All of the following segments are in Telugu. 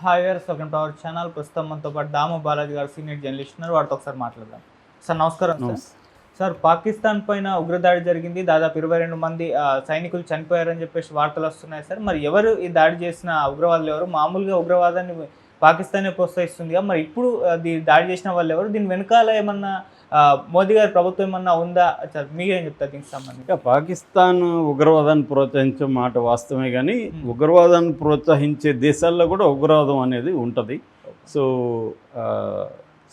Hi viewers, welcome to our channel. ప్రస్తుతం మనతో పాటు దాము బాలాజీ గారు సీనియర్ జర్నలిస్ట్ ఉన్నారు. వారితో ఒకసారి మాట్లాడదాం. సార్ నమస్కారం. సార్ పాకిస్తాన్ పైన ఉగ్రదాడి జరిగింది, దాదాపు 22 మంది సైనికులు చనిపోయారని చెప్పేసి వార్తలు వస్తున్నాయి సార్. మరి ఎవరు ఈ దాడి చేసిన ఉగ్రవాదులు ఎవరు? మామూలుగా ఉగ్రవాదాన్ని పాకిస్తానే ప్రోత్సహిస్తుంది, మరి ఇప్పుడు దాడి చేసిన వాళ్ళు ఎవరు? దీని వెనకాల ఏమన్నా మోదీ గారి ప్రభుత్వం ఏమన్నా ఉందా? మీరేం చెప్తారు దీనికి సంబంధించి? పాకిస్తాన్ ఉగ్రవాదాన్ని ప్రోత్సహించే మాట వాస్తవమే, కానీ ఉగ్రవాదాన్ని ప్రోత్సహించే దేశాల్లో కూడా ఉగ్రవాదం అనేది ఉంటుంది. సో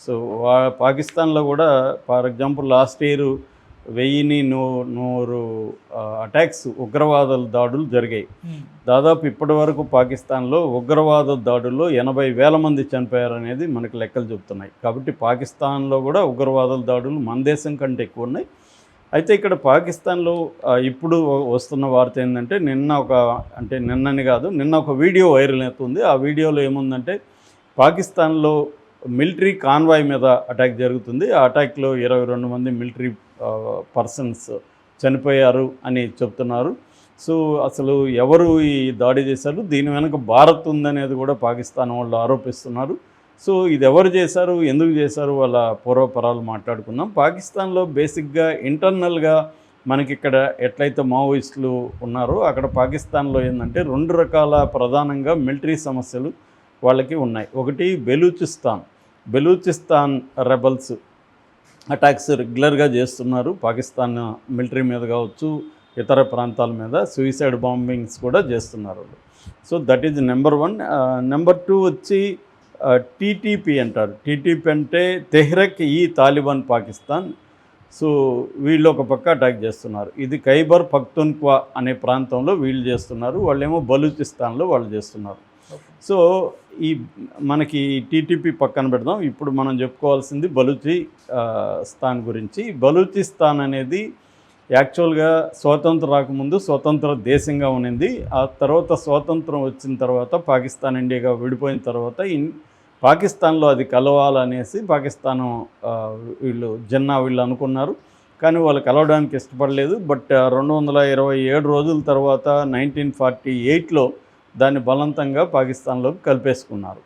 సో పాకిస్తాన్లో కూడా for example last year 1000 attacks ఉగ్రవాద దాడులు జరిగాయి. దాదాపు ఇప్పటి వరకు పాకిస్తాన్లో ఉగ్రవాద దాడుల్లో 80,000 మంది చనిపోయారనేది మనకు లెక్కలు చెబుతున్నాయి. కాబట్టి పాకిస్తాన్లో కూడా ఉగ్రవాద దాడులు మన దేశం కంటే ఎక్కువ ఉన్నాయి. అయితే ఇక్కడ పాకిస్తాన్లో ఇప్పుడు వస్తున్న వార్త ఏంటంటే నిన్నని కాదు, నిన్న ఒక వీడియో వైరల్ అవుతుంది. ఆ వీడియోలో ఏముందంటే పాకిస్తాన్లో మిలిటరీ కాన్వాయ్ మీద అటాక్ జరుగుతుంది. ఆ అటాక్లో 22 మంది మిలిటరీ పర్సన్స్ చనిపోయారు అని చెప్తున్నారు. సో అసలు ఎవరు ఈ దాడి చేశారు, దీని వెనక భారత్ ఉందనేది కూడా పాకిస్తాన్ వాళ్ళు ఆరోపిస్తున్నారు. సో ఇది ఎవరు చేశారు, ఎందుకు చేశారు, వాళ్ళ పూర్వపరాలు మాట్లాడుకుందాం. పాకిస్తాన్లో బేసిక్గా ఇంటర్నల్గా మనకి ఇక్కడ ఎట్లయితే మావోయిస్టులు ఉన్నారో అక్కడ పాకిస్తాన్లో ఏంటంటే 2 రకాల ప్రధానంగా మిలిటరీ సమస్యలు వాళ్ళకి ఉన్నాయి. ఒకటి బెలూచిస్తాన్ రెబల్స్ అటాక్స్ రెగ్యులర్గా చేస్తున్నారు. పాకిస్తాన్ మిలిటరీ మీద కావచ్చు, ఇతర ప్రాంతాల మీద సూసైడ్ బాంబింగ్స్ కూడా చేస్తున్నారు. So that is number 1. Number 2 వచ్చి టీటీపీ అంటారు. టీటీపీ అంటే తెహ్రక్ ఈ తాలిబాన్ పాకిస్తాన్. సో వీళ్ళు ఒక పక్క అటాక్ చేస్తున్నారు. ఇది ఖైబర్ పఖ్తూన్ఖ్వా అనే ప్రాంతంలో వీళ్ళు చేస్తున్నారు, వాళ్ళేమో బలూచిస్తాన్లో వాళ్ళు చేస్తున్నారు. సో మనకి టీటీపీ పక్కన పెడదాం. ఇప్పుడు మనం చెప్పుకోవాల్సింది బలూచిస్తాన్ గురించి. బలూచిస్తాన్ అనేది యాక్చువల్గా స్వాతంత్రం రాకముందు స్వతంత్ర దేశంగా ఉన్నింది. ఆ తర్వాత స్వాతంత్రం వచ్చిన తర్వాత పాకిస్తాన్ ఇండియాగా విడిపోయిన తర్వాత పాకిస్తాన్లో అది కలవాలనేసి పాకిస్తాను వీళ్ళు అనుకున్నారు, కానీ వాళ్ళు కలవడానికి ఇష్టపడలేదు. బట్ 227 రోజుల తర్వాత 1948లో దాన్ని బలవంతంగా పాకిస్తాన్లోకి కలిపేసుకున్నారు.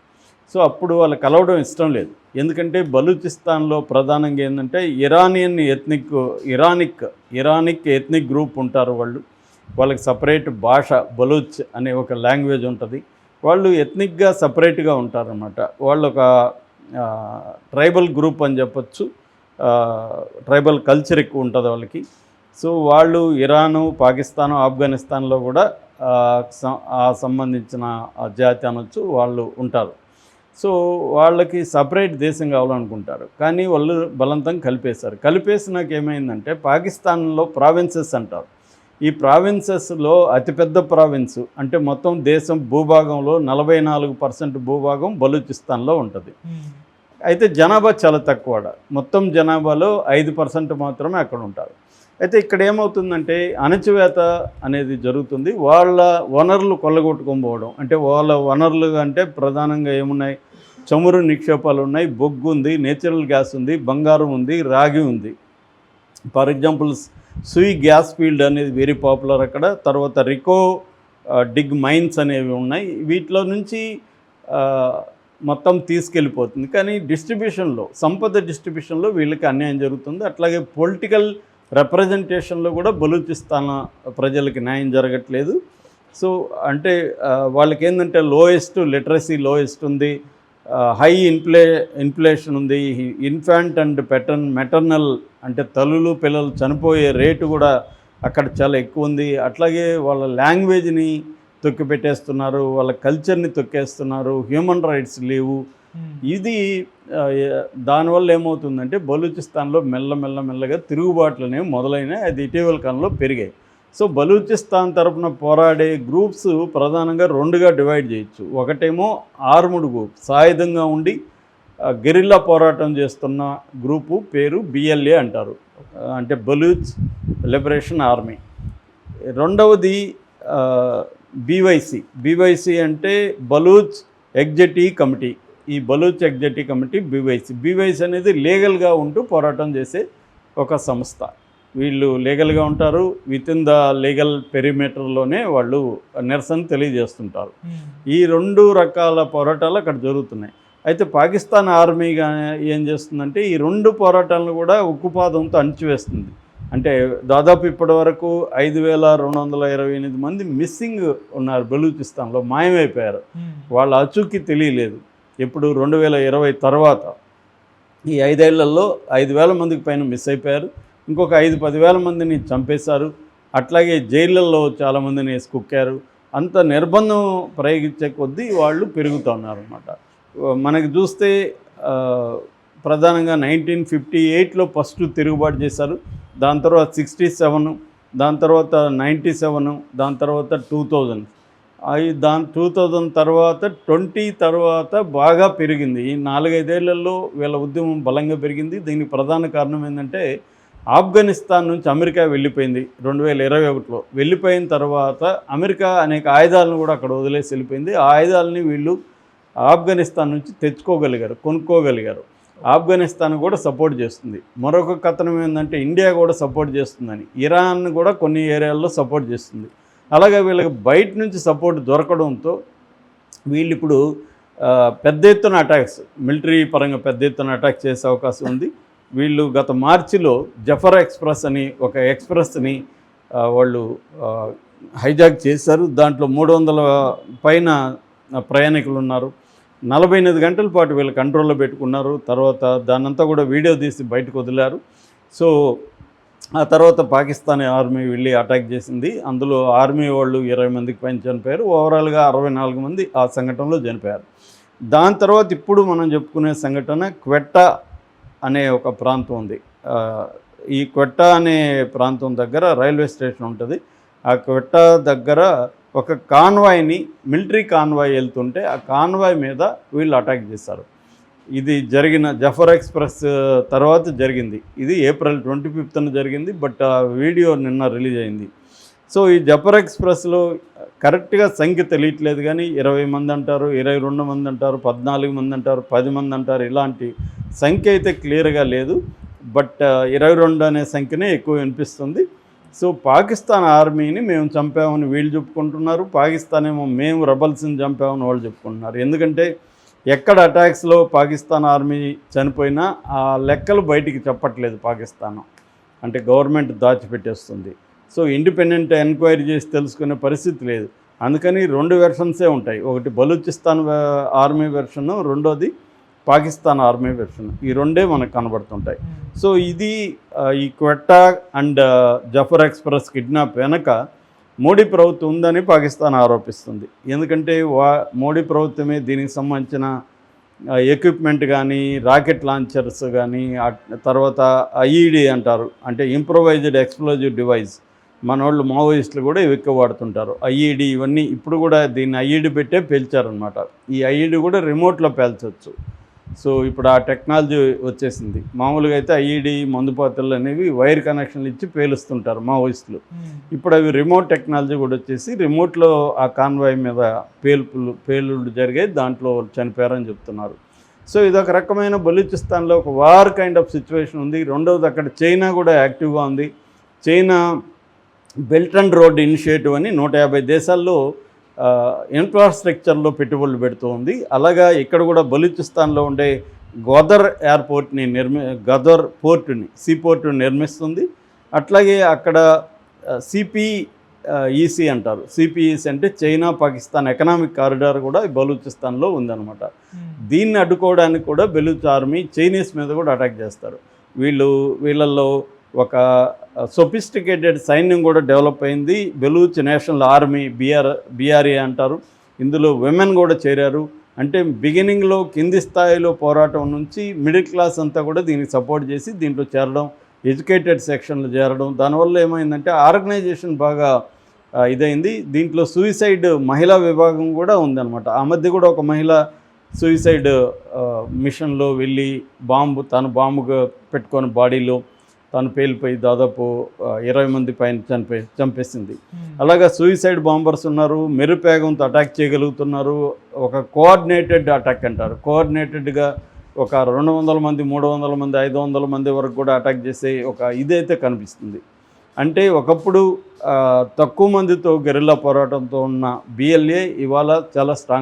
సో అప్పుడు వాళ్ళు కలవడం ఇష్టం లేదు. ఎందుకంటే బలూచిస్తాన్లో ప్రధానంగా ఏంటంటే ఇరానిక్ ఎథ్నిక్ గ్రూప్ ఉంటారు. వాళ్ళకి సపరేట్ భాష బలూచ్ అనే ఒక లాంగ్వేజ్ ఉంటుంది. వాళ్ళు ఎథ్నిక్గా సపరేట్గా ఉంటారన్నమాట. వాళ్ళు ఒక ట్రైబల్ గ్రూప్ అని చెప్పచ్చు. ట్రైబల్ కల్చర్ ఎక్కువ ఉంటుంది వాళ్ళకి. సో వాళ్ళు ఇరాను, పాకిస్తాను, ఆఫ్ఘనిస్తాన్లో కూడా సంబంధించిన జాతి అనొచ్చు వాళ్ళు ఉంటారు. సో వాళ్ళకి సపరేట్ దేశం కావాలనుకుంటారు, కానీ వాళ్ళు బలవంతం కలిపేసినాక ఏమైందంటే పాకిస్తాన్లో ప్రావిన్సెస్ అంటారు. ఈ ప్రావిన్సెస్లో అతిపెద్ద ప్రావిన్స్ అంటే మొత్తం దేశం భూభాగంలో 44% భూభాగం బలూచిస్తాన్లో ఉంటుంది. అయితే జనాభా చాలా తక్కువ. మొత్తం జనాభాలో 5% మాత్రమే అక్కడ ఉంటారు. అయితే ఇక్కడ ఏమవుతుందంటే అణచివేత అనేది జరుగుతుంది. వాళ్ళ వనరులు కొల్లగొట్టుకొని పోవడం. అంటే వాళ్ళ వనరులు అంటే ప్రధానంగా ఏమున్నాయి, చమురు నిక్షేపాలు ఉన్నాయి, బొగ్గు ఉంది, నేచురల్ గ్యాస్ ఉంది, బంగారం ఉంది, రాగి ఉంది. ఫర్ ఎగ్జాంపుల్ సూయి గ్యాస్ ఫీల్డ్ అనేది వెరీ పాపులర్ అక్కడ. తర్వాత రికో డిగ్ మైన్స్ అనేవి ఉన్నాయి. వీటిలో నుంచి మొత్తం తీసుకెళ్ళిపోతుంది. కానీ సంపద డిస్ట్రిబ్యూషన్లో వీళ్ళకి అన్యాయం జరుగుతుంది. అట్లాగే పొలిటికల్ రిప్రజెంటేషన్లో కూడా బలూచిస్తాన్ ప్రజలకి న్యాయం జరగట్లేదు. సో అంటే వాళ్ళకి ఏంటంటే లిటరసీ లోయెస్ట్ ఉంది, హై ఇన్ఫ్లేషన్ ఉంది, ఇన్ఫాంట్ అండ్ మెటర్నల్ అంటే తల్లులు పిల్లలు చనిపోయే రేటు కూడా అక్కడ చాలా ఎక్కువ ఉంది. అట్లాగే వాళ్ళ లాంగ్వేజ్ని తొక్కిపెట్టేస్తున్నారు, వాళ్ళ కల్చర్ని తొక్కేస్తున్నారు, హ్యూమన్ రైట్స్ లేవు. ఇది దానివల్ల ఏమవుతుందంటే బలూచిస్తాన్లో మెల్లగా తిరుగుబాట్లు అనేవి మొదలైనాయి. అది ఇటీవల కాలంలో పెరిగాయి. సో బలూచిస్తాన్ తరఫున పోరాడే గ్రూప్స్ ప్రధానంగా 2గా డివైడ్ చేయొచ్చు. ఒకటేమో ఆర్ముడ్ గ్రూప్, సాయుధంగా ఉండి గెరిల్లా పోరాటం చేస్తున్న గ్రూపు పేరు BLA అంటారు, అంటే బలూచ్ లిబరేషన్ ఆర్మీ. రెండవది BYC అంటే బలూచ్ ఎగ్జిక్యూటివ్ కమిటీ. ఈ బలూచ్ ఎగ్జిక్యూటివ్ కమిటీ BYC అనేది లీగల్గా ఉంటూ పోరాటం చేసే ఒక సంస్థ. వీళ్ళు లీగల్గా ఉంటారు, విత్ ఇన్ ద లీగల్ పెరిమీటర్లోనే వాళ్ళు నిరసన తెలియజేస్తుంటారు. ఈ 2 రకాల పోరాటాలు అక్కడ జరుగుతున్నాయి. అయితే పాకిస్తాన్ ఆర్మీగా ఏం చేస్తుందంటే ఈ 2 పోరాటాలను కూడా ఉక్కుపాదంతో అణిచివేస్తుంది. అంటే దాదాపు ఇప్పటి వరకు 5228 మంది మిస్సింగ్ ఉన్నారు, బెలూచిస్తాన్లో మాయమైపోయారు. వాళ్ళ అచుకి తెలియలేదు. ఇప్పుడు 2020 తర్వాత ఈ 5 ఏళ్లలో 5,000 మందికి పైన మిస్ అయిపోయారు. ఇంకొక 5-10,000 మందిని చంపేశారు. అట్లాగే జైళ్ళల్లో చాలామందిని వేసి కుక్కారు. అంత నిర్బంధం ప్రయోగించే కొద్దీ వాళ్ళు పెరుగుతున్నారు. మనకి చూస్తే ప్రధానంగా 1958లో ఫస్ట్ తిరుగుబాటు చేశారు. దాని తర్వాత 67, దాని తర్వాత 97, దాని తర్వాత 2000. 2000 తర్వాత 20 తర్వాత బాగా పెరిగింది. ఈ 4-5 ఏళ్లలో వీళ్ళ ఉద్యమం బలంగా పెరిగింది. దీనికి ప్రధాన కారణం ఏంటంటే ఆఫ్ఘనిస్తాన్ నుంచి అమెరికా వెళ్ళిపోయింది 2021లో. వెళ్ళిపోయిన తర్వాత అమెరికా అనేక ఆయుధాలను కూడా అక్కడ వదిలేసి వెళ్ళిపోయింది. ఆ ఆయుధాలని వీళ్ళు ఆఫ్ఘనిస్తాన్ నుంచి తెచ్చుకోగలిగారు, కొనుక్కోగలిగారు. ఆఫ్ఘనిస్తాన్ కూడా సపోర్ట్ చేస్తుంది. మరొక కథనం ఏంటంటే ఇండియా కూడా సపోర్ట్ చేస్తుందని, ఇరాన్ కూడా కొన్ని ఏరియాల్లో సపోర్ట్ చేస్తుంది. అలాగే వీళ్ళకి బయట నుంచి సపోర్ట్ దొరకడంతో వీళ్ళు ఇప్పుడు పెద్ద ఎత్తున అటాక్స్, మిలిటరీ పరంగా పెద్ద ఎత్తున అటాక్ చేసే అవకాశం ఉంది. వీళ్ళు గత మార్చిలో జఫర్ ఎక్స్ప్రెస్ అని ఒక ఎక్స్ప్రెస్ని వాళ్ళు హైజాక్ చేశారు. దాంట్లో 300 పైన ప్రయాణికులు ఉన్నారు. 48 గంటల పాటు వీళ్ళు కంట్రోల్లో పెట్టుకున్నారు. తర్వాత దాన్నంతా కూడా వీడియో తీసి బయటకు వదిలారు. సో ఆ తర్వాత పాకిస్తానీ ఆర్మీ వెళ్ళి అటాక్ చేసింది. అందులో ఆర్మీ వాళ్ళు 20 మందికి పైన చనిపోయారు. ఓవరాల్గా 64 మంది ఆ సంఘటనలో చనిపోయారు. దాని తర్వాత ఇప్పుడు మనం చెప్పుకునే సంఘటన క్వెట్టా అనే ఒక ప్రాంతం ఉంది. ఈ క్వెట్టా అనే ప్రాంతం దగ్గర రైల్వే స్టేషన్ ఉంటుంది. ఆ క్వెట్టా దగ్గర ఒక కాన్వాయ్ని, మిలిటరీ కాన్వాయ్ వెళ్తుంటే ఆ కాన్వాయ్ మీద వీళ్ళు అటాక్ చేశారు. ఇది జరిగిన జఫర్ ఎక్స్ప్రెస్ తర్వాత జరిగింది. ఇది ఏప్రిల్ 25న జరిగింది. బట్ ఆ వీడియో నిన్న రిలీజ్ అయింది. సో ఈ జఫర్ ఎక్స్ప్రెస్లో కరెక్ట్గా సంఖ్య తెలియట్లేదు, కానీ 20 మంది అంటారు, 22 మంది అంటారు, 14 మంది అంటారు, 10 మంది అంటారు. ఇలాంటి సంఖ్య అయితే క్లియర్గా లేదు. బట్ 22 అనే సంఖ్యనే ఎక్కువ వినిపిస్తుంది. సో పాకిస్తాన్ ఆర్మీని మేము చంపామని వీళ్ళు చెప్పుకుంటున్నారు, పాకిస్తాన్ ఏమో మేము రెబల్స్ని చంపామని వాళ్ళు చెప్పుకుంటున్నారు. ఎందుకంటే ఎక్కడ అటాక్స్లో పాకిస్తాన్ ఆర్మీ చనిపోయినా ఆ లెక్కలు బయటికి చెప్పట్లేదు పాకిస్తాన్. అంటే గవర్నమెంట్ దాచిపెట్టేస్తుంది. సో ఇండిపెండెంట్ ఎంక్వైరీ చేసి తెలుసుకునే పరిస్థితి లేదు. అందుకని 2 వెర్షన్సే ఉంటాయి. ఒకటి బలూచిస్తాన్ ఆర్మీ వెర్షన్, రెండోది పాకిస్తాన్ ఆర్మీ వెర్షన్. ఈ 2 మనకు కనబడుతుంటాయి. సో ఇది ఈ Quetta and Jaffar express kidnap వెనక మోడీ ప్రభుత్వం ఉందని పాకిస్తాన్ ఆరోపిస్తుంది. ఎందుకంటే మోడీ ప్రభుత్వమే దీనికి సంబంధించిన ఎక్విప్మెంట్ కానీ, రాకెట్ లాంచర్స్ కానీ, తర్వాత ఐఈడి అంటారు, అంటే ఇంప్రొవైజ్డ్ ఎక్స్ప్లోజివ్ డివైస్. మన వాళ్ళు మావోయిస్టులు కూడా ఇవి ఎక్కువ వాడుతుంటారు. ఐఈడి ఇవన్నీ ఇప్పుడు కూడా దీన్ని ఐఈడి పెట్టే పేల్చారనమాట. ఈ ఐఈడి కూడా రిమోట్లో పేల్చవచ్చు. సో ఇప్పుడు ఆ టెక్నాలజీ వచ్చేసింది. మామూలుగా అయితే ఐఈడి మందుపాత్రలు అనేవి వైర్ కనెక్షన్లు ఇచ్చి పేలుస్తుంటారు మావోయిస్టులు. ఇప్పుడు అవి రిమోట్ టెక్నాలజీ కూడా వచ్చేసి రిమోట్లో ఆ కాన్వాయ్ మీద పేలుళ్ళు జరిగాయి, దాంట్లో చనిపోయారని చెప్తున్నారు. సో ఇదొక రకమైన బలూచిస్తాన్లో ఒక వార్ కైండ్ ఆఫ్ సిచ్యువేషన్ ఉంది. రెండవది అక్కడ చైనా కూడా యాక్టివ్గా ఉంది. China belt and road initiative అని 150 దేశాల్లో ఇన్ఫ్రాస్ట్రక్చర్లో పెట్టుబడులు పెడుతూ ఉంది. అలాగా ఇక్కడ కూడా బలూచిస్తాన్లో ఉండే గదర్ ఎయిర్పోర్ట్ని గదర్ పోర్టుని, సీపోర్టుని నిర్మిస్తుంది. అట్లాగే అక్కడ సిపిఈసి అంటారు. సిపిఈసి అంటే చైనా పాకిస్తాన్ ఎకనామిక్ కారిడార్ కూడా బలూచిస్తాన్లో ఉందన్నమాట. దీన్ని అడ్డుకోవడానికి కూడా బెలూచ్ ఆర్మీ చైనీస్ మీద కూడా అటాక్ చేస్తారు. వీళ్ళల్లో ఒక సొఫిస్టికేటెడ్ సైన్యం కూడా డెవలప్ అయింది. బెలూచ్ నేషనల్ ఆర్మీ, బిఆర్ఏ అంటారు. ఇందులో విమెన్ కూడా చేరారు. అంటే బిగినింగ్లో కింది స్థాయిలో పోరాటం నుంచి మిడిల్ క్లాస్ అంతా కూడా దీనికి సపోర్ట్ చేసి దీంట్లో చేరడం, ఎడ్యుకేటెడ్ సెక్షన్లు చేరడం. దానివల్ల ఏమైందంటే ఆర్గనైజేషన్ బాగా ఇదైంది. దీంట్లో సూయిసైడ్ మహిళా విభాగం కూడా ఉందన్నమాట. ఆ మధ్య కూడా ఒక మహిళ సూయిసైడ్ మిషన్లో వెళ్ళి తను బాంబుగా పెట్టుకొని బాడీలో తను పేలిపోయి దాదాపు 20 మంది పైన చంపేసింది. అలాగా సూయిసైడ్ బాంబర్స్ ఉన్నారు, మెరుపేగంతో అటాక్ చేయగలుగుతున్నారు. ఒక కోఆర్డినేటెడ్ అటాక్ అంటారు. కోఆర్డినేటెడ్గా ఒక 200 మంది 300 మంది 500 మంది వరకు కూడా అటాక్ చేసే ఒక ఇదైతే కనిపిస్తుంది. అంటే ఒకప్పుడు తక్కువ మందితో గెరిల్లా పోరాటంతో ఉన్న బిఎల్ఏ ఇవాళ చాలా స్ట్రాంగ్